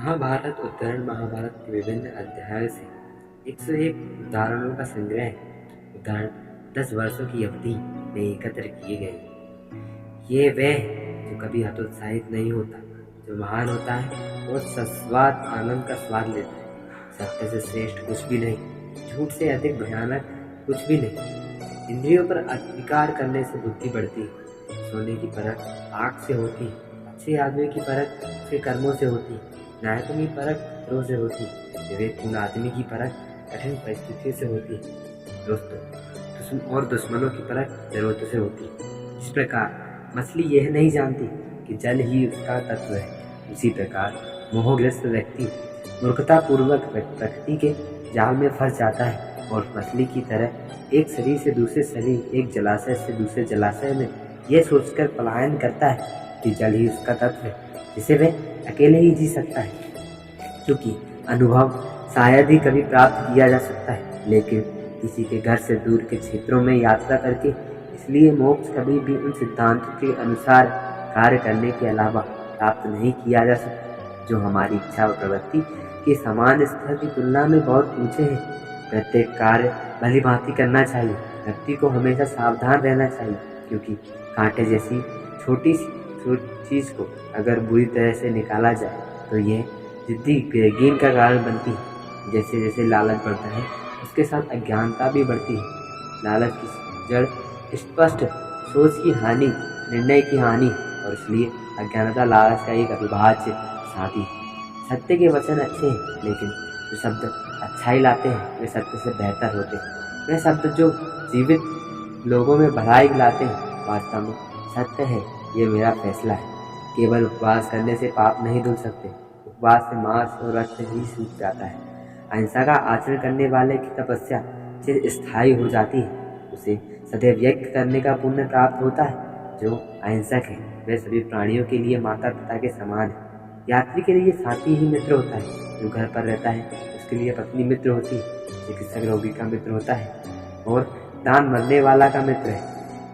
महाभारत उद्धरण महाभारत के विभिन्न अध्यायों से 101 उदाहरणों का संग्रह है। उदाहरण 10 वर्षों की अवधि में एकत्र किए गए। ये वह जो कभी हतोत्साहित नहीं होता, जो महान होता है और सस्वाद आनंद का स्वाद लेता है। सत्य से श्रेष्ठ कुछ भी नहीं, झूठ से अधिक भयानक कुछ भी नहीं। इंद्रियों पर अधिकार करने से बुद्धि बढ़ती है। सोने की परख आग से होती, अच्छे आदमी की परख उसके कर्मों से होती, नायकों की परख पत्थरों से होती, विवेकपूर्ण आदमी की परख कठिन परिस्थितियों से होती, दोस्तों और दुश्मनों की परख जरूरतों से होती। इस प्रकार मछली यह नहीं जानती कि जल ही उसका तत्व है, उसी प्रकार मोहग्रस्त व्यक्ति मूर्खतापूर्वक प्रकृति के जाल में फंस जाता है और मछली की तरह एक शरीर से दूसरे शरीर, एक जलाशय से दूसरे जलाशय में यह सोचकर पलायन करता है कि जल ही उसका तत्व है, जिसे वह अकेले ही जी सकता है। क्योंकि अनुभव शायद ही कभी प्राप्त किया जा सकता है, लेकिन किसी के घर से दूर के क्षेत्रों में यात्रा करके, इसलिए मोक्ष कभी भी उन सिद्धांतों के अनुसार कार्य करने के अलावा प्राप्त नहीं किया जा सकता, जो हमारी इच्छा और प्रवृत्ति के समान स्तर की तुलना में बहुत ऊंचे हैं। प्रत्येक कार्य भली भांति करना चाहिए। व्यक्ति को हमेशा सावधान रहना चाहिए, क्योंकि कांटे जैसी छोटी चीज को अगर बुरी तरह से निकाला जाए तो यह जिद्दी बेयकीन का कारण बनती है। जैसे जैसे लालच बढ़ता है, उसके साथ अज्ञानता भी बढ़ती है। लालच की जड़ स्पष्ट सोच की हानि, निर्णय की हानि, और इसलिए अज्ञानता लालच का एक अविभाज्य साथी है। सत्य के वचन अच्छे हैं, लेकिन जो शब्द अच्छाई लाते हैं वे सत्य से बेहतर होते हैं। वे शब्द जो जीवित लोगों में भलाई लाते हैं वास्तव में सत्य है। ये मेरा फैसला है। केवल उपवास करने से पाप नहीं धुल सकते। उपवास से मांस और रक्त ही सूख जाता है। अहिंसा का आचरण करने वाले की तपस्या चिरस्थायी हो जाती है। उसे सदैव यज्ञ करने का पुण्य प्राप्त होता है। जो अहिंसक है वह सभी प्राणियों के लिए माता पिता के समान है। यात्री के लिए साथी ही मित्र होता है। जो घर पर रहता है उसके लिए पत्नी मित्र होती है। चिकित्सक रोगी का मित्र होता है और दान मरने वाला का मित्र है।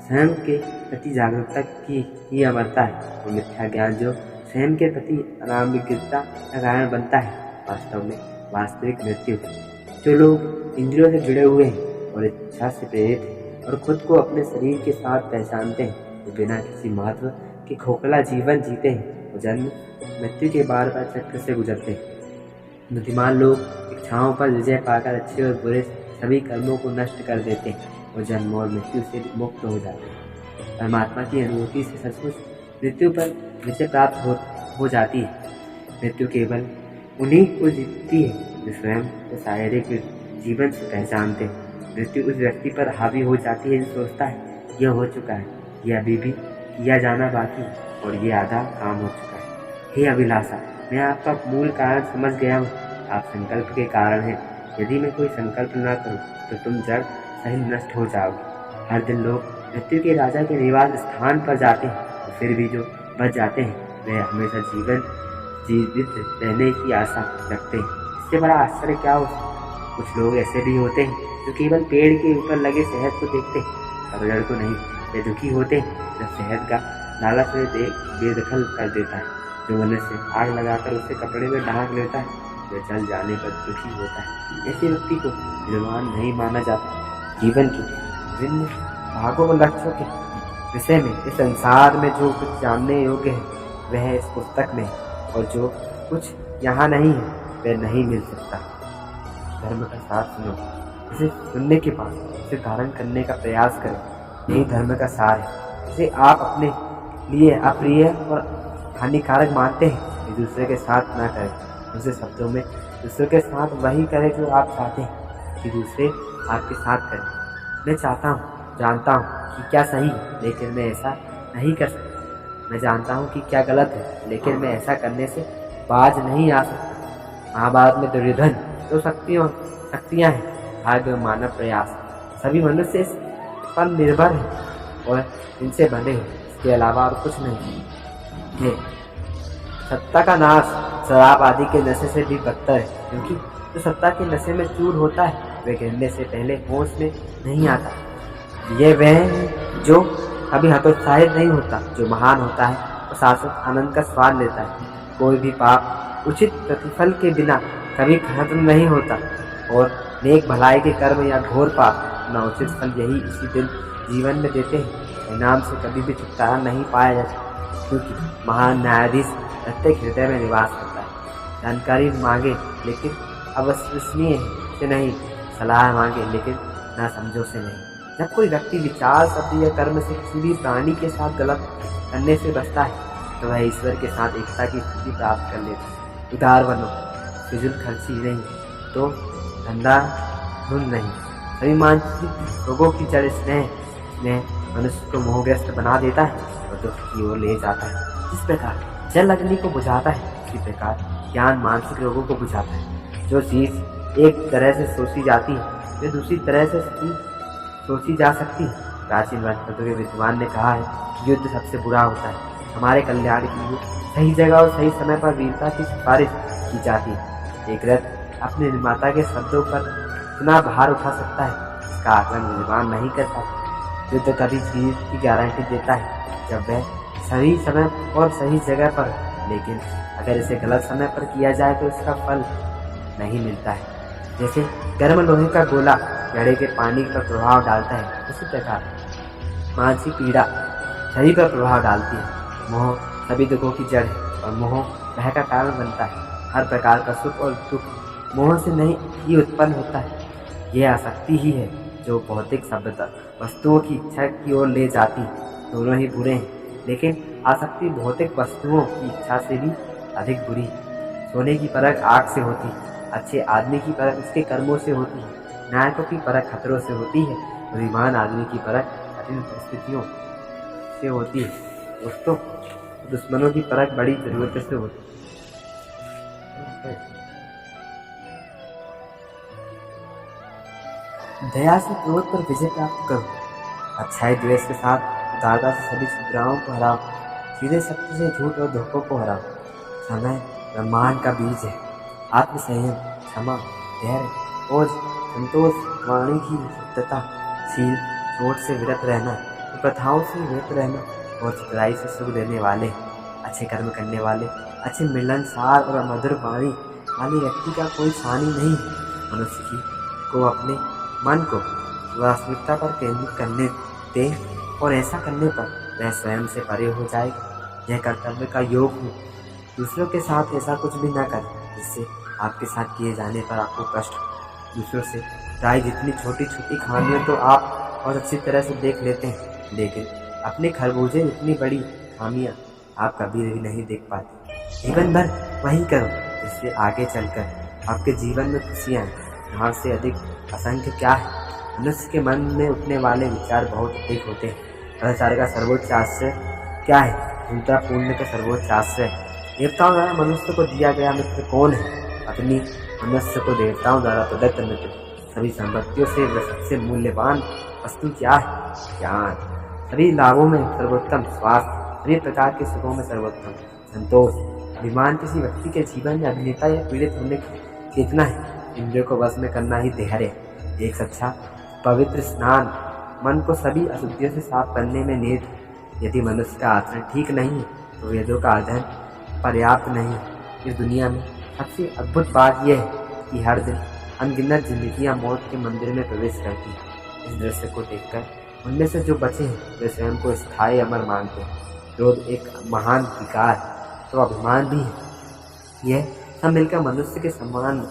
स्वयं के प्रति जागरूकता की ही अमरता है और मिथ्या ज्ञान जो स्वयं के प्रति अनाभिज्ञता का कारण बनता है, वास्तव में वास्तविक मृत्यु। जो लोग इंद्रियों से जुड़े हुए हैं और इच्छा से प्रेरित हैं और खुद को अपने शरीर के साथ पहचानते हैं, वो बिना किसी महत्व के खोखला जीवन जीते हैं और जन्म मृत्यु के बार बार चक्र से गुजरते हैं। बुद्धिमान लोग इच्छाओं पर विजय पाकर अच्छे और बुरे सभी कर्मों को नष्ट कर देते हैं और जन्म और मृत्यु से मुक्त हो जाते हैं। परमात्मा की अनुभूति से सचमुच मृत्यु पर विजय प्राप्त हो जाती है। मृत्यु केवल उन्हीं को जीतती है जो स्वयं को शारीरिक जीवन से पहचानते हैं। मृत्यु उस व्यक्ति पर हावी हो जाती है जो सोचता है यह हो चुका है, यह अभी भी किया जाना बाकी है और ये आधा काम हो चुका है। हे अभिलाषा, मैं आपका मूल कारण समझ गया हूँ। आप संकल्प के कारण हैं। यदि मैं कोई संकल्प न करूँ तो तुम जड़ सही नष्ट हो जाओगे। हर दिन लोग मृत्यु के राजा के निवास स्थान पर जाते हैं, तो फिर भी जो बच जाते हैं वे हमेशा जीवित रहने की आशा रखते हैं। इससे बड़ा आश्चर्य क्या हो सकता। कुछ लोग ऐसे भी होते हैं जो केवल पेड़ के ऊपर लगे शहद को देखते हैं और जड़ को नहीं। वे दुखी होते हैं जब शहद का लालच में बेदखल कर देता है। जो मनुष्य आग लगाकर उसे कपड़े में ढांक लेता है वह जल जाने पर दुखी होता है। ऐसे व्यक्ति को विद्वान नहीं माना जाता। जीवन की विभिन्न भागों और लक्ष्यों के विषय में इस संसार में जो कुछ जानने योग्य है वह इस पुस्तक में है, और जो कुछ यहाँ नहीं है वह नहीं मिल सकता। धर्म का सार सुनो, इसे सुनने के बाद इसे धारण करने का प्रयास करें। यही धर्म का सार है। इसे आप अपने लिए अप्रिय और हानिकारक मानते हैं, दूसरे के साथ ना करें। दूसरे शब्दों में दूसरे के साथ वही करें जो आप चाहते हैं कि दूसरे आपके साथ करें। मैं चाहता हूँ, जानता हूँ कि क्या सही है, लेकिन मैं ऐसा नहीं कर सकता। मैं जानता हूँ कि क्या गलत है, लेकिन मैं ऐसा करने से बाज नहीं आ सकता। महाभारत में दुर्योधन तो शक्तियाँ हैं, भाग्य और मानव प्रयास। सभी मनुष्य इस पर निर्भर हैं और इनसे बने हैं, इसके अलावा और कुछ नहीं है। सत्ता का नाश शराब आदि के नशे से भी बदतर है, क्योंकि जो सत्ता के नशे में चूर होता है वह गिरने से पहले होश में नहीं आता। ये वह है जो कभी हतोत्साहित नहीं होता, जो महान होता है और शाश्वत आनंद का स्वाद लेता है। कोई भी पाप उचित प्रतिफल के बिना कभी खत्म नहीं होता, और नेक भलाई के कर्म या घोर पाप अपना उचित फल यही इसी दिन जीवन में देते हैं। परिणाम से कभी भी छुटकारा नहीं पाया जा सकता, क्योंकि महान न्यायाधीश प्रत्येक हृदय में निवास करता है। जानकारी मांगे लेकिन अविश्वसनीय से नहीं, सलाह मांगे लेकिन ना समझो से नहीं। जब कोई व्यक्ति विचार, शब्द या कर्म से किसी भी प्राणी के साथ गलत करने से बचता है तो वह ईश्वर के साथ एकता की स्थिति प्राप्त कर लेता है। उदार बनो, फिजूल खर्ची नहीं तो धंधा धुंध नहीं। सभी मानसिक रोगों की जड़ स्नेह मनुष्य को मोहग्रस्त बना देता है और दुख की ओर ले जाता है। जिस प्रकार जल अग्नि को बुझाता है, उसी प्रकार ज्ञान मानसिक रोगों को बुझाता है। जो चीज एक तरह से सोची जाती है वे दूसरी तरह से सोची जा सकती है। प्राचीन वनस्पतों के विद्वान ने कहा है कि युद्ध सबसे बुरा होता है। हमारे कल्याण के लिए सही जगह और सही समय पर वीरता की सिफारिश की जाती है। एक रथ अपने निर्माता के शब्दों पर इतना भार उठा सकता है, इसका आकलन विद्वान नहीं कर पाता। युद्ध तभी जीत की गारंटी देता है जब वह सही समय और सही जगह पर, लेकिन अगर इसे गलत समय पर किया जाए तो इसका फल नहीं मिलता है। जैसे गर्म लोहे का गोला घड़े के पानी पर प्रभाव डालता है, उसी प्रकार मानसिक पीड़ा शरीर पर प्रभाव डालती है। मोह सभी दुखों की जड़ है और मोह भय का कारण बनता है। हर प्रकार का सुख और दुख मोह से नहीं ही उत्पन्न होता है। यह आसक्ति ही है जो भौतिक सभ्यता वस्तुओं की इच्छा की ओर ले जाती है। दोनों ही बुरे हैं, लेकिन आसक्ति भौतिक वस्तुओं की इच्छा से भी अधिक बुरी है। सोने की परख आग से होती है, अच्छे आदमी की परख उसके कर्मों से होती है, नायकों की परख खतरों से होती है, बुद्धिमान आदमी की परख कठिन परिस्थितियों से होती है। दोस्तों, दुश्मनों की परख बड़ी जरूरत से होती है। दया से क्रोध पर विजय प्राप्त करो, अच्छाई द्वेष के साथ उदारता से सभी शुभ्राओं को हराओ, सीधे सत्य से झूठ और धोखों को हराओ। समय ब्रह्मांड का बीज है। आत्मसंयम, क्षमा, धैर्य, ओज, संतोष, वाणी की शुद्धता, शील, चोट से विरत रहना, प्रथाओं से विरत रहना और चतुराई से सुख देने वाले, अच्छे कर्म करने वाले, अच्छे मिलनसार और मधुर वाणी वाले व्यक्ति का कोई सानी नहीं है। मनुष्य को अपने मन को वास्तविकता पर केंद्रित करने दें और ऐसा करने पर वह स्वयं से परे हो जाएगा। यह कर्तव्य का योग हो। दूसरों के साथ ऐसा कुछ भी न करें जिससे आपके साथ किए जाने पर आपको कष्ट हो। दूसरों से प्राय जितनी छोटी छोटी खामियां तो आप बहुत अच्छी तरह से देख लेते हैं, लेकिन अपने खरबूजे इतनी बड़ी खामियां आप कभी भी नहीं देख पाते। जीवन भर वही करो जिससे आगे चलकर आपके जीवन में खुशियाँ आए। यहाँ से अधिक असंख्य क्या है। मनुष्य के मन में उठने वाले विचार बहुत अधिक होते हैं। सदाचार का सर्वोच्च आश्रय क्या है? चिंता पुण्य का सर्वोच्च आश्रय। देवताओं द्वारा मनुष्य को दिया गया मित्र कौन है? अपनी मनुष्य को देवताओं द्वारा प्रदत्त मित्र। सभी संपत्तियों से वह सबसे मूल्यवान वस्तु क्या है? ज्ञान। सभी लाभों में सर्वोत्तम स्वास्थ्य, सभी प्रकार के सुखों में सर्वोत्तम संतोष। अभिमान किसी व्यक्ति के जीवन में अभिनेता या पीड़ित होने की चेतना है। इंद्रियों को वश में करना ही धैर्य है। एक सच्चा पवित्र स्नान मन को सभी अशुद्धियों से साफ करने में निहित है। यदि मनुष्य का आचरण ठीक नहीं है तो वेदों का अध्ययन पर्याप्त नहीं है। इस दुनिया में सबसे अद्भुत बात यह है कि हर दिन अनगिनत जिंदगियां मौत के मंदिर में प्रवेश करती हैं। इस दृश्य को देखकर उनमें से जो बचे हैं वे स्वयं को स्थायी अमर मानते हैं। क्रोध एक महान विकार तो अभिमान भी है। यह सब मिलकर मनुष्य के सम्मान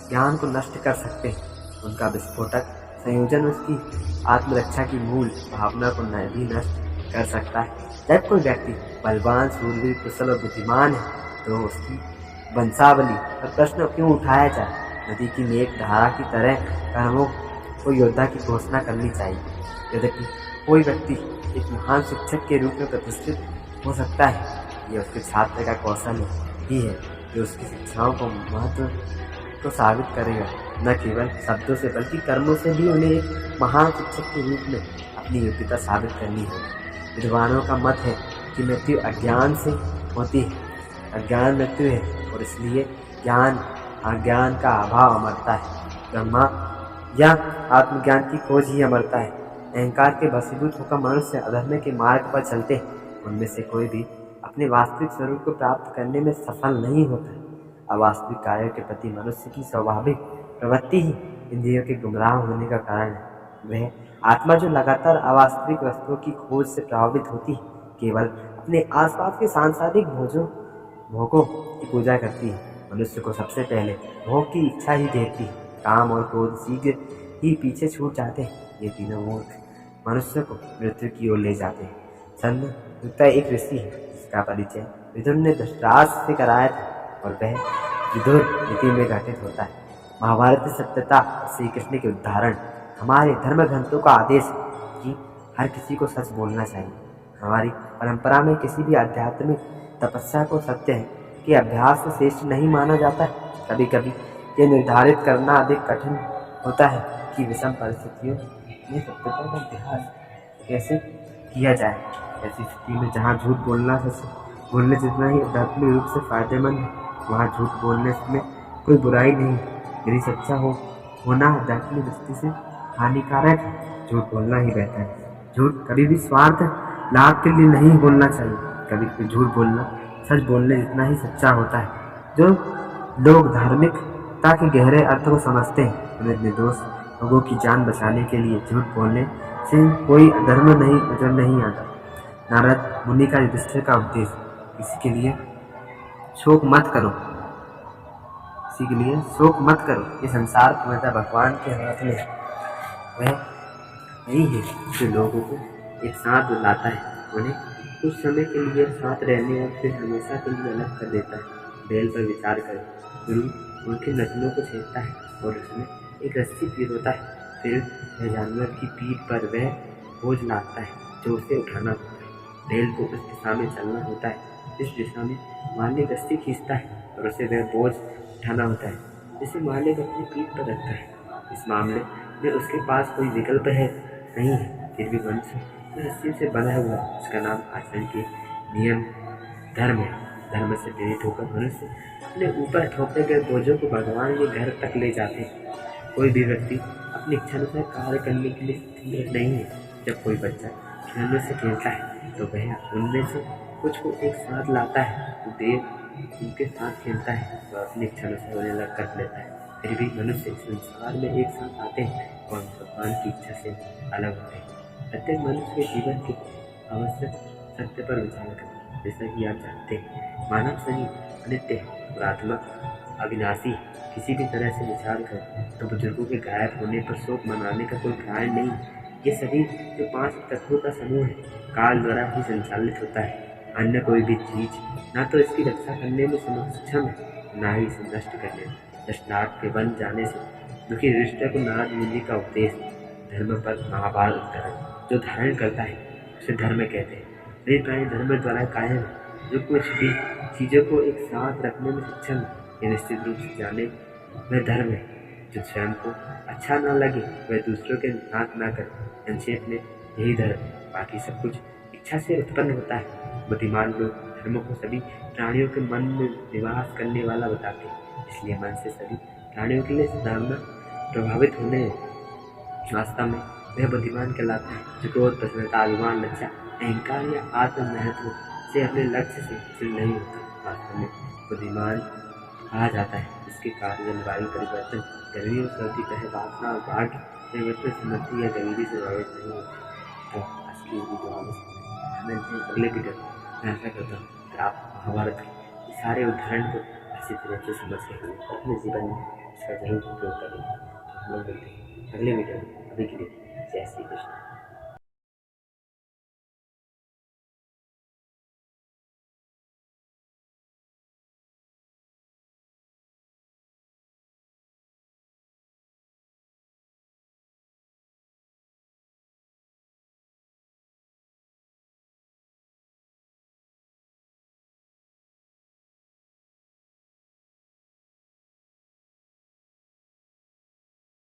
ज्ञान को नष्ट कर सकते हैं। उनका विस्फोटक संयोजन उसकी आत्मरक्षा की मूल भावना को भी नष्ट कर सकता है। जब कोई व्यक्ति बलवान, सूरवीर, कुशल और बुद्धिमान है तो उसकी वंशावली पर प्रश्न क्यों उठाया जाए? नदी की नेक धारा की तरह कर्मों को योद्धा की घोषणा करनी चाहिए। यद्यपि कोई व्यक्ति एक महान शिक्षक के रूप में प्रतिष्ठित हो सकता है, यह उसके छात्र का कौशल ही है जो उसकी शिक्षाओं को महत्व को साबित करेगा। न केवल शब्दों से बल्कि कर्मों से भी उन्हें एक महान शिक्षक के रूप में अपनी योग्यता साबित करनी होगी। विद्वानों का मत है कि मृत्यु अज्ञान से होती है। अज्ञान मृत्यु है और इसलिए ज्ञान अज्ञान का अभाव अमरता है। ब्रह्मा या आत्मज्ञान की खोज ही अमरता है। अहंकार के वशीभूत होकर मनुष्य अधर्म के मार्ग पर चलते हैं। उनमें से कोई भी अपने वास्तविक स्वरूप को प्राप्त करने में सफल नहीं होता। अवास्तविक कार्यों के प्रति मनुष्य की स्वाभाविक प्रवृत्ति ही इंद्रियों के गुमराह होने का कारण है। वह आत्मा जो लगातार अवास्तविक वस्तुओं की खोज से प्रभावित होती है, केवल अपने आसपास के सांसारिक भोगों की पूजा करती है। मनुष्य को सबसे पहले भोग की इच्छा ही घेरती है। काम और क्रोध शीघ्र ही पीछे छूट जाते हैं। ये तीनों मूर्ख मनुष्य को मृत्यु की ओर ले जाते हैं। संत एक ऋषि है जिसका परिचय विदुर ने धृतराष्ट्र से कराया था और वह विदुर नीति में घटित होता है। महाभारत सत्यता श्री कृष्ण के उदाहरण हमारे धर्म ग्रंथों का आदेश है कि हर किसी को सच बोलना चाहिए। हमारी परंपरा में किसी भी आध्यात्मिक तपस्या को सत्य है कि अभ्यास से श्रेष्ठ नहीं माना जाता है। कभी कभी ये निर्धारित करना अधिक कठिन होता है कि विषम परिस्थितियों में सत्यता का अभ्यास कैसे किया जाए। ऐसी स्थिति में जहाँ झूठ बोलने जितना ही आध्यात्मिक रूप से फायदेमंद है, वहाँ झूठ बोलने में कोई बुराई नहीं। मेरी सच्चा होना आध्यात्मिक दृष्टि से हानिकारक है। झूठ बोलना ही बेहतर है। झूठ कभी भी स्वार्थ लाभ के लिए नहीं बोलना चाहिए। कभी कभी झूठ बोलना सच बोलने जितना ही सच्चा होता है। जो लोग धार्मिकता के गहरे अर्थ को समझते हैं, उन्हें निर्दोष लोगों की जान बचाने के लिए झूठ बोलने से कोई धर्म नजर नहीं आता। नारद मुनि का युधिष्ठिर का उपदेश, किसी के लिए शोक मत करो, ये संसार पूर्णतः भगवान के हाथ में है। वह यही है जो लोगों को एक साथ बुलाता है, उन्हें कुछ समय के लिए साथ रहने और फिर हमेशा के लिए अलग कर देता है। बैल पर विचार करें। गुरु उनके नथनों को छेड़ता है और उसमें एक रस्सी पिरोता है। फिर वह जानवर की पीठ पर वह बोझ लादता है जो उसे उठाना होता है। बैल को उस दिशा में चलना होता है जिस दिशा में मालिक रस्सी खींचता है और उसे वह बोझ उठाना होता है जिसे मालिक अपनी पीठ पर रखता है। इस मामले में उसके पास कोई विकल्प नहीं है। फिर भी मनुष्य रस्सी से बंधा हुआ है। उसका नाम आचरण के नियम धर्म है। धर्म से प्रेरित होकर मनुष्य अपने ऊपर थोपे गए बोझों को भगवान के घर तक ले जाते हैं। कोई भी व्यक्ति अपनी इच्छानुसार कार्य करने के लिए स्थिर नहीं है। जब कोई बच्चा खिलौनों से खेलता है तो वह उनमें से कुछ को एक साथ लाता है, तो देर उनके साथ खेलता है तो अपनी इच्छानुसार उन्हें अलग कर लेता है। फिर भी मनुष्य संसार में एक साथ आते हैं और भगवान की इच्छा से अलग होते हैं। प्रत्येक मनुष्य के जीवन के आवश्यक सत्य पर विचार करें। जैसा कि आप जानते हैं, मानव शरीर अनित्य है और आत्मा अविनाशी। किसी भी तरह से विचार करें तो बुजुर्गों के गायब होने पर शोक मनाने का कोई कारण नहीं। ये शरीर जो 5 तत्वों का समूह है, काल द्वारा ही संचालित होता है। अन्य कोई भी चीज ना तो इसकी रक्षा करने में सक्षम है, ना ही इसे नष्ट करने में। दशनाथ के बन जाने से दुखी युधिष्ठिर को नारद मुनि का उपदेश, धर्म पर महाभारत उत्तरण। जो धारण करता है उसे धर्म कहते हैं। वे प्राणी धर्म द्वारा कायम है। जो कुछ भी चीज़ों को एक साथ रखने में सक्षम है, ये निश्चित रूप से जाने वह धर्म है। जो स्वयं को अच्छा ना लगे वह दूसरों के नाक ना करे। संक्षेप में यही धर्म है। बाकी सब कुछ इच्छा से उत्पन्न होता है। बुद्धिमान लोग धर्म को सभी प्राणियों के मन में निवास करने वाला बताते हैं। इसलिए मन से सभी प्राणियों के लिए साधना प्रभावित होने वास्तव में वह बुद्धिमान कहलाता है। जो क्रोध, प्रसन्नता, अभिमान, लज्जा, अहंकार या आत्म महत्व से अपने लक्ष्य से स्थिर नहीं होता, वास्तव में बुद्धिमान कहा जाता है। इसके कारण जलवायु परिवर्तन, गर्मी और सर्दी, कहे वासना और भाग्य परिवर्तन, समृद्धि या गरीबी से प्रभावित नहीं होते। तो आज की वीडियो अगले वीडियो में आशा करता हूँ कि आप महाभारत के सारे उदाहरण को अच्छी तरह से समझ के अपने जीवन में इसका जरूर उपयोग करेंगे। तो हम लोग मिलते हैं अगले वीडियो में। अभी के लिए जय श्री कृष्ण।